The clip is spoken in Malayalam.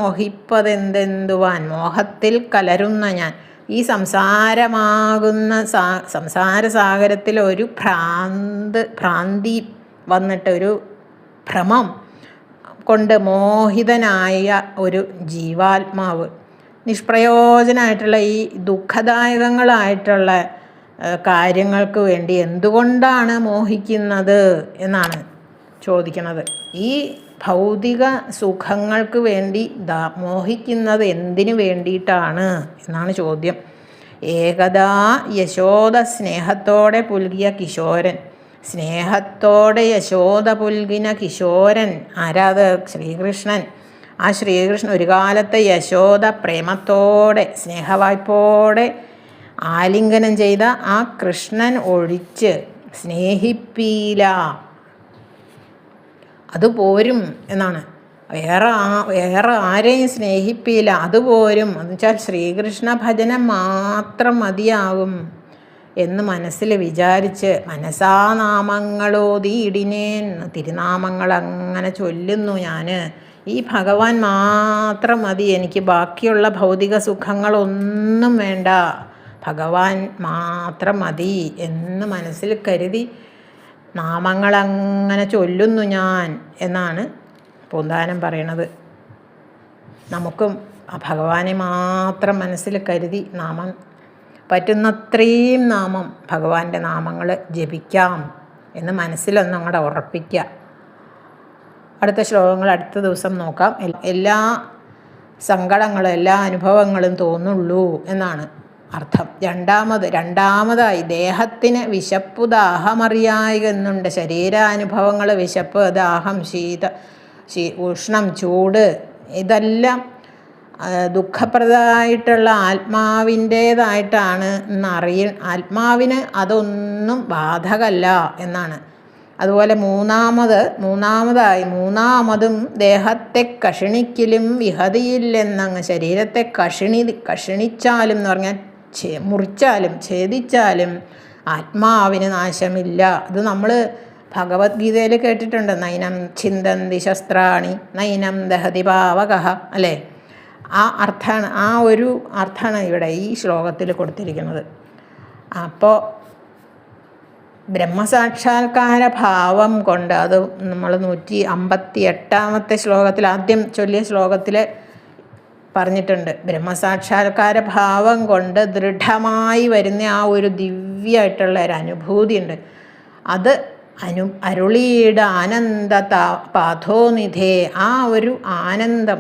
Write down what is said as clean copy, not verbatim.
മോഹിപ്പതെന്തെന്തുവാൻ, മോഹത്തിൽ കലരുന്ന ഞാൻ. ഈ സംസാരമാകുന്ന സംസാരസാഗരത്തിൽ ഒരു ഭ്രാന്തി വന്നിട്ട്, ഒരു ഭ്രമം കൊണ്ട് മോഹിതനായ ഒരു ജീവാത്മാവ് നിഷ്പ്രയോജനമായിട്ടുള്ള ഈ ദുഃഖദായകങ്ങളായിട്ടുള്ള കാര്യങ്ങൾക്ക് വേണ്ടി എന്തുകൊണ്ടാണ് മോഹിക്കുന്നത് എന്നാണ് ചോദിക്കുന്നത്. ഈ ഭൗതിക സുഖങ്ങൾക്ക് വേണ്ടി മോഹിക്കുന്നത് എന്തിനു വേണ്ടിയിട്ടാണ് എന്നാണ് ചോദ്യം. ഏകദാ യശോദ സ്നേഹത്തോടെ പുൽകിയ കിശോരൻ, സ്നേഹത്തോടെ യശോദ പുൽകിന കിശോരൻ ആരാത്? ശ്രീകൃഷ്ണൻ. ആ ശ്രീകൃഷ്ണൻ ഒരു കാലത്തെ യശോദ പ്രേമത്തോടെ സ്നേഹവായ്പോടെ ആലിംഗനം ചെയ്ത ആ കൃഷ്ണൻ ഒഴിച്ച് സ്നേഹിപ്പീല, അതുപോരും എന്നാണ്. വേറെ ആരെയും സ്നേഹിപ്പില്ല, അതുപോരും. എന്നുവെച്ചാൽ ശ്രീകൃഷ്ണ ഭജനം മാത്രം മതിയാകും എന്ന് മനസ്സിൽ വിചാരിച്ച് മനസാനാമങ്ങളോതിയിടിനേൻ, തിരുനാമങ്ങൾ അങ്ങനെ ചൊല്ലുന്നു ഞാൻ. ഈ ഭഗവാൻ മാത്രം മതി എനിക്ക്, ബാക്കിയുള്ള ഭൗതിക സുഖങ്ങളൊന്നും വേണ്ട, ഭഗവാൻ മാത്രം മതി എന്ന് മനസ്സിൽ കരുതി നാമങ്ങളങ്ങനെ ചൊല്ലുന്നു ഞാൻ എന്നാണ് പൂന്താനം പറയണത്. നമുക്കും ആ ഭഗവാനെ മാത്രം മനസ്സിൽ കരുതി നാമം പറ്റുന്നത്രയും നാമം ഭഗവാന്റെ നാമങ്ങൾ ജപിക്കാം എന്ന് മനസ്സിലൊന്നും അങ്ങോട്ട് ഉറപ്പിക്കുക. അടുത്ത ശ്ലോകങ്ങൾ അടുത്ത ദിവസം നോക്കാം. എല്ലാ സങ്കടങ്ങളും എല്ലാ അനുഭവങ്ങളും തോന്നുള്ളൂ എന്നാണ് അർത്ഥം. രണ്ടാമതായി ദേഹത്തിന് വിശപ്പു ദാഹമറിയായിക എന്നുണ്ട്. ശരീരാനുഭവങ്ങൾ വിശപ്പ്, ദാഹം, ഉഷ്ണം, ചൂട് ഇതെല്ലാം ദുഃഖപ്രദമായിട്ടുള്ള ആത്മാവിൻ്റേതായിട്ടാണ് ആത്മാവിന് അതൊന്നും ബാധകല്ല എന്നാണ്. അതുപോലെ മൂന്നാമതും ദേഹത്തെ കഷിണിക്കലും വിഹതിയില്ലെന്നങ്ങ്. ശരീരത്തെ കഷിണിച്ചാലും എന്ന് പറഞ്ഞാൽ മുറിച്ചാലും ഛേദിച്ചാലും ആത്മാവിന് നാശമില്ല. അത് നമ്മൾ ഭഗവത്ഗീതയിൽ കേട്ടിട്ടുണ്ട്. നൈനം ഛിന്ദന്തി ശസ്ത്രാണി നൈനം ദഹതി പാവകഃ അല്ലേ? ആ ഒരു അർത്ഥമാണ് ഇവിടെ ഈ ശ്ലോകത്തിൽ കൊടുത്തിരിക്കുന്നത്. അപ്പോൾ ബ്രഹ്മസാക്ഷാത്കാര ഭാവം കൊണ്ട്, അത് നമ്മൾ 158 ശ്ലോകത്തിൽ ആദ്യം ചൊല്ലിയ ശ്ലോകത്തിൽ പറഞ്ഞിട്ടുണ്ട്. ബ്രഹ്മസാക്ഷാത്കാര ഭാവം കൊണ്ട് ദൃഢമായി വരുന്ന ആ ഒരു ദിവ്യമായിട്ടുള്ള ഒരു അനുഭൂതിയുണ്ട്. അത് അരുളിയുടെ ആനന്ദ പാഥോനിധേ, ആ ഒരു ആനന്ദം